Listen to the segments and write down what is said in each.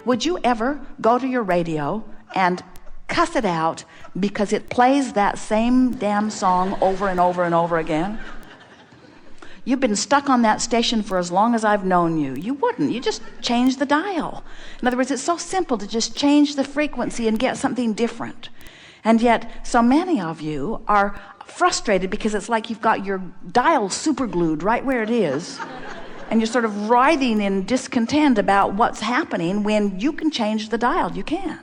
Would you ever go to your radio and cuss it out because it plays that same damn song over and over and over again? You've been stuck on that station for as long as I've known you. You wouldn't. You just change the dial. In other words, it's so simple to just change the frequency and get something different. And yet, so many of you are frustrated because it's like you've got your dial super glued right where it is, and you're sort of writhing in discontent about what's happening when you can change the dial. You can.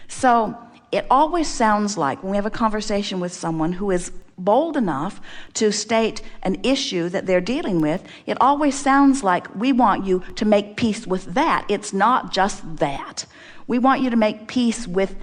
So it always sounds like when we have a conversation with someone who is bold enough to state an issue that they're dealing with, it always sounds like we want you to make peace with that. It's not just that. We want you to make peace with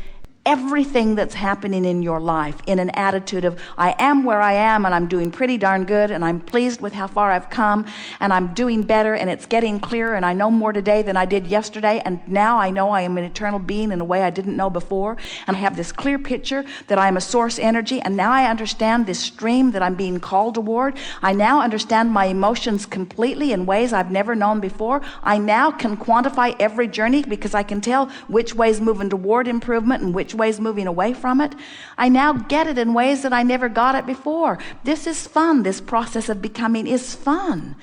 everything that's happening in your life in an attitude of, I am where I am and I'm doing pretty darn good and I'm pleased with how far I've come and I'm doing better and it's getting clearer and I know more today than I did yesterday, and now I know I am an eternal being in a way I didn't know before, and I have this clear picture that I am a source energy, and now I understand this stream that I'm being called toward. I now understand my emotions completely in ways I've never known before. I now can quantify every journey because I can tell which way's moving toward improvement and which ways moving away from it. I now get it in ways that I never got it before. This is fun. This process of becoming is fun.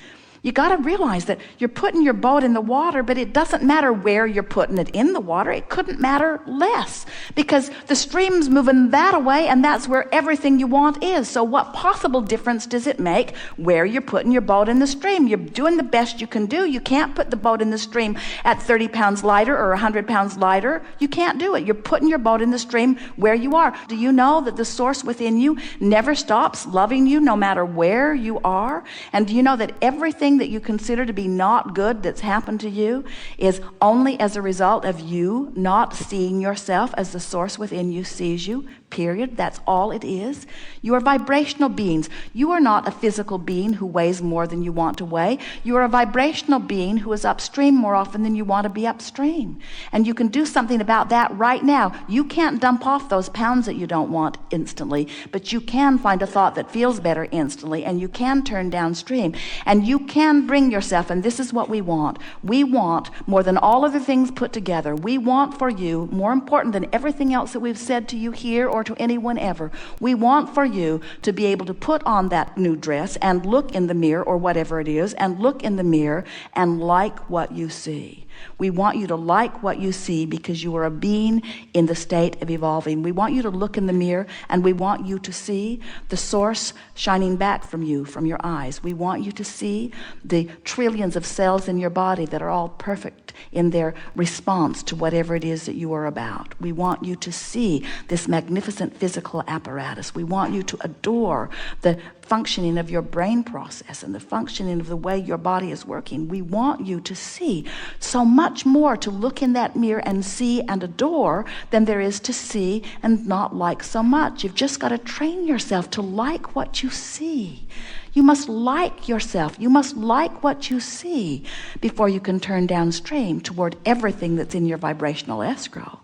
You got to realize that you're putting your boat in the water, but it doesn't matter where you're putting it in the water. It couldn't matter less because the stream's moving that away, and that's where everything you want is. So what possible difference does it make where you're putting your boat in the stream? You're doing the best you can do. You can't put the boat in the stream at 30 pounds lighter or 100 pounds lighter. You can't do it. You're putting your boat in the stream where you are. Do you know that the source within you never stops loving you no matter where you are? And do you know that everything that you consider to be not good that's happened to you is only as a result of you not seeing yourself as the source within you sees you? Period. That's all it is. You are vibrational beings. You are not a physical being who weighs more than you want to weigh. You are a vibrational being who is upstream more often than you want to be upstream. And you can do something about that right now. You can't dump off those pounds that you don't want instantly, but you can find a thought that feels better instantly, and you can turn downstream. And you can bring yourself, and this is what we want. We want, more than all other things put together, we want for you, more important than everything else that we've said to you here or to anyone ever, we want for you to be able to put on that new dress and look in the mirror or whatever it is, and look in the mirror and like what you see. We want you to like what you see because you are a being in the state of evolving. We want you to look in the mirror and we want you to see the source shining back from you, from your eyes. We want you to see the trillions of cells in your body that are all perfect in their response to whatever it is that you are about. We want you to see this magnificent physical apparatus. We want you to adore the functioning of your brain process and the functioning of the way your body is working. We want you to see so much more to look in that mirror and see and adore than there is to see and not like so much. You've just got to train yourself to like what you see. You must like yourself. You must like what you see before you can turn downstream toward everything that's in your vibrational escrow,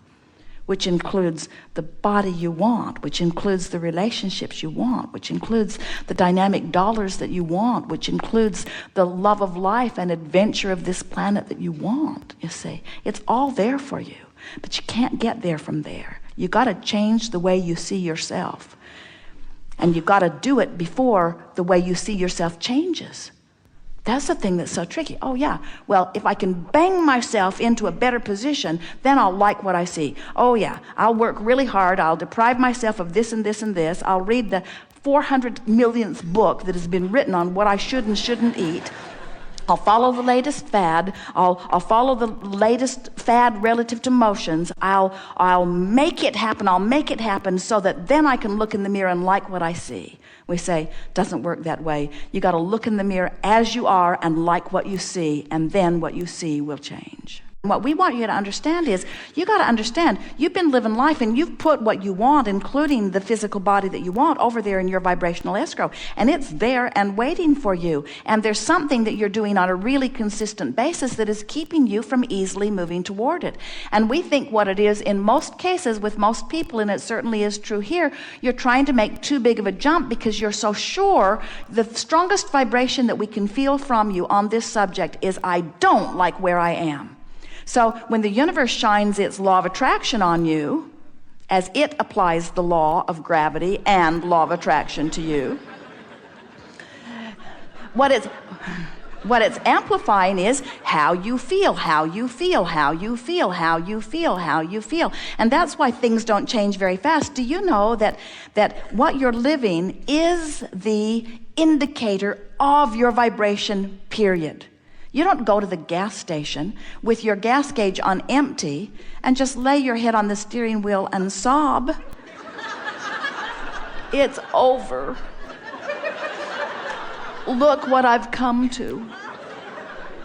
which includes the body you want, which includes the relationships you want, which includes the dynamic dollars that you want, which includes the love of life and adventure of this planet that you want, you see. It's all there for you, but you can't get there from there. You got to change the way you see yourself. And you've got to do it before the way you see yourself changes. That's the thing that's so tricky. Oh yeah, well, if I can bang myself into a better position, then I'll like what I see. Oh yeah, I'll work really hard. I'll deprive myself of this and this and this. I'll read the 400 millionth book that has been written on what I should and shouldn't eat. I'll follow the latest fad. I'll follow the latest fad relative to motions. I'll make it happen. I'll make it happen so that then I can look in the mirror and like what I see. We say, doesn't work that way. You got to look in the mirror as you are and like what you see, and then what you see will change. What we want you to understand is, you got to understand, you've been living life and you've put what you want, including the physical body that you want, over there in your vibrational escrow. And it's there and waiting for you. And there's something that you're doing on a really consistent basis that is keeping you from easily moving toward it. And we think what it is in most cases with most people, and it certainly is true here, you're trying to make too big of a jump because you're so sure. The strongest vibration that we can feel from you on this subject is, I don't like where I am. So when the universe shines its law of attraction on you, as it applies the law of gravity and law of attraction to you, what it's amplifying is how you feel, how you feel, how you feel, how you feel, how you feel. And that's why things don't change very fast. Do you know that what you're living is the indicator of your vibration, period? You don't go to the gas station with your gas gauge on empty and just lay your head on the steering wheel and sob. It's over. Look what I've come to.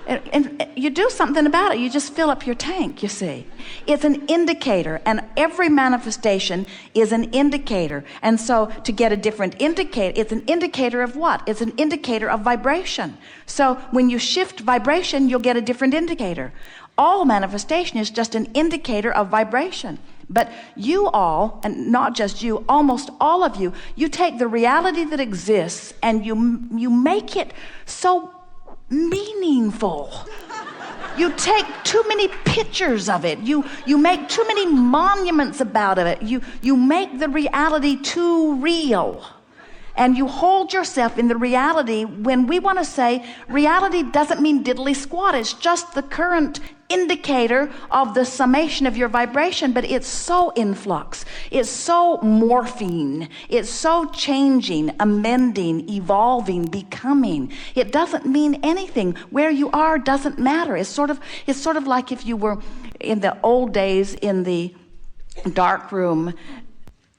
And you do something about it. You just fill up your tank, you see. It's an indicator, and every manifestation is an indicator. And so to get a different indicator, it's an indicator of what? It's an indicator of vibration. So when you shift vibration, you'll get a different indicator. All manifestation is just an indicator of vibration. But you all, and not just you, almost all of you, you take the reality that exists and you make it so meaningful. You take too many pictures of it. You make too many monuments about it. You make the reality too real. And you hold yourself in the reality when we want to say reality doesn't mean diddly squat. It's just the current indicator of the summation of your vibration, but it's so in flux. It's so morphing. It's so changing, amending, evolving, becoming. It doesn't mean anything. Where you are doesn't matter. It's sort of like if you were in the old days in the dark room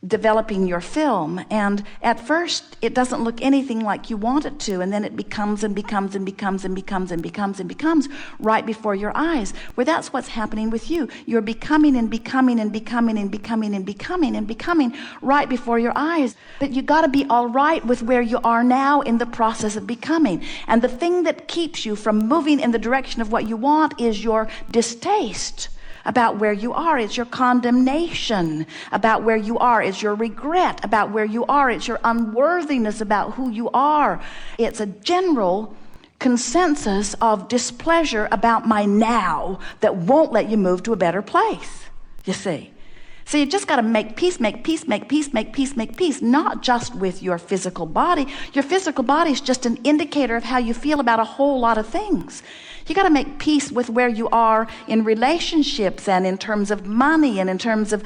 developing your film, and at first it doesn't look anything like you want it to, and then it becomes and becomes and becomes and becomes and becomes and becomes right before your eyes. Well, that's what's happening with you. You're becoming and becoming and becoming and becoming and becoming and becoming right before your eyes. But you got to be all right with where you are now in the process of becoming. And the thing that keeps you from moving in the direction of what you want is your distaste about where you are. It's your condemnation about where you are. It's your regret about where you are. It's your unworthiness about who you are. It's a general consensus of displeasure about my now that won't let you move to a better place, you see. So you just got to make peace, make peace, make peace, make peace, make peace, not just with your physical body. Your physical body is just an indicator of how you feel about a whole lot of things. You got to make peace with where you are in relationships and in terms of money and in terms of,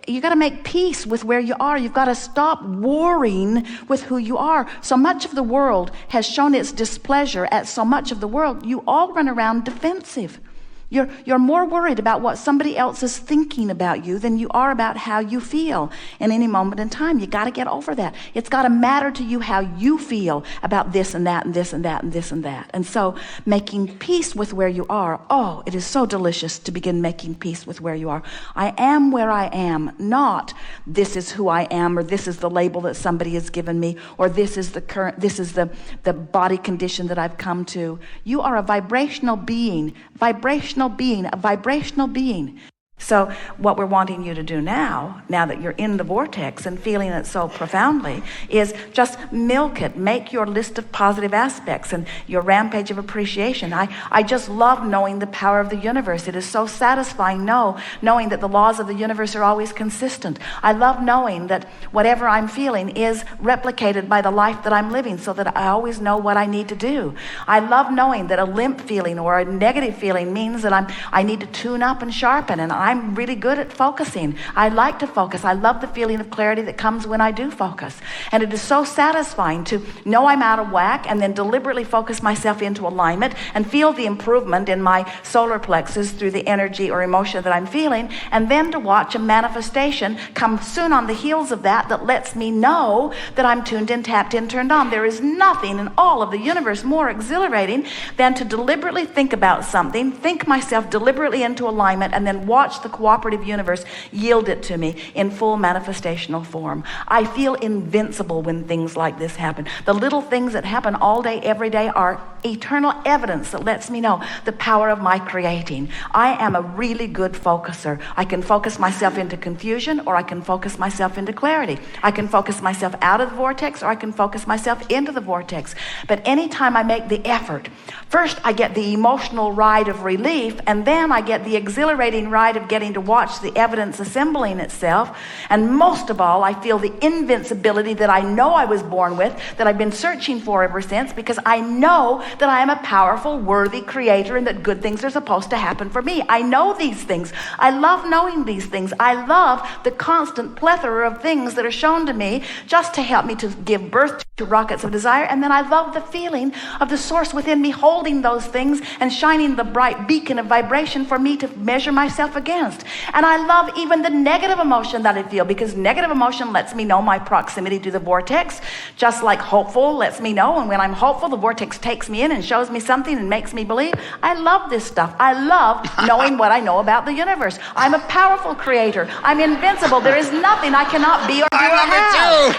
you got to make peace with where you are. You've got to stop warring with who you are. So much of the world has shown its displeasure at so much of the world. You all run around defensive. You're more worried about what somebody else is thinking about you than you are about how you feel in any moment in time. You got to get over that. It's got to matter to you how you feel about this and that and this and that and this and that. And so making peace with where you are, oh, it is so delicious to begin making peace with where you are. I am where I am, not this is who I am, or this is the label that somebody has given me, or this is the body condition that I've come to. You are a vibrational being, a vibrational being. So what we're wanting you to do now that you're in the vortex and feeling it so profoundly, is just milk it. Make your list of positive aspects and your rampage of appreciation. I just love knowing the power of the universe. It is so satisfying knowing that the laws of the universe are always consistent. I love knowing that whatever I'm feeling is replicated by the life that I'm living, so that I always know what I need to do. I love knowing that a limp feeling or a negative feeling means that I need to tune up and sharpen, and I'm really good at focusing. I like to focus. I love the feeling of clarity that comes when I do focus. And it is so satisfying to know I'm out of whack and then deliberately focus myself into alignment and feel the improvement in my solar plexus through the energy or emotion that I'm feeling, and then to watch a manifestation come soon on the heels of that lets me know that I'm tuned in, tapped in, turned on. There is nothing in all of the universe more exhilarating than to deliberately think about something, think myself deliberately into alignment, and then watch the cooperative universe yield it to me in full manifestational form. I feel invincible when things like this happen. The little things that happen all day, every day are eternal evidence that lets me know the power of my creating. I am a really good focuser. I can focus myself into confusion, or I can focus myself into clarity. I can focus myself out of the vortex, or I can focus myself into the vortex. But anytime I make the effort, first I get the emotional ride of relief, and then I get the exhilarating ride of getting to watch the evidence assembling itself. And most of all, I feel the invincibility that I know I was born with, that I've been searching for ever since, because I know that I am a powerful, worthy creator and that good things are supposed to happen for me. I know these things. I love knowing these things. I love the constant plethora of things that are shown to me just to help me to give birth to rockets of desire. And then I love the feeling of the source within me holding those things and shining the bright beacon of vibration for me to measure myself against. And I love even the negative emotion that I feel, because negative emotion lets me know my proximity to the vortex, just like hopeful lets me know. And when I'm hopeful, the vortex takes me in and shows me something and makes me believe. I love this stuff. I love knowing what I know about the universe. I'm a powerful creator. I'm invincible. There is nothing I cannot be or do or have. I love it too.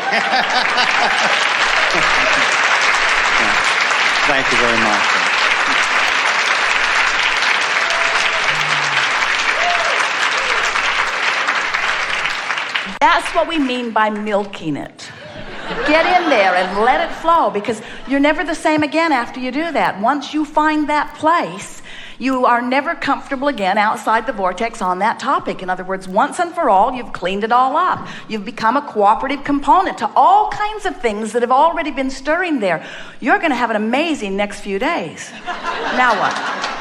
Thank you very much. That's what we mean by milking it. Get in there and let it flow, because you're never the same again after you do that. Once you find that place, you are never comfortable again outside the vortex on that topic. In other words, once and for all, you've cleaned it all up. You've become a cooperative component to all kinds of things that have already been stirring there. You're going to have an amazing next few days. Now what?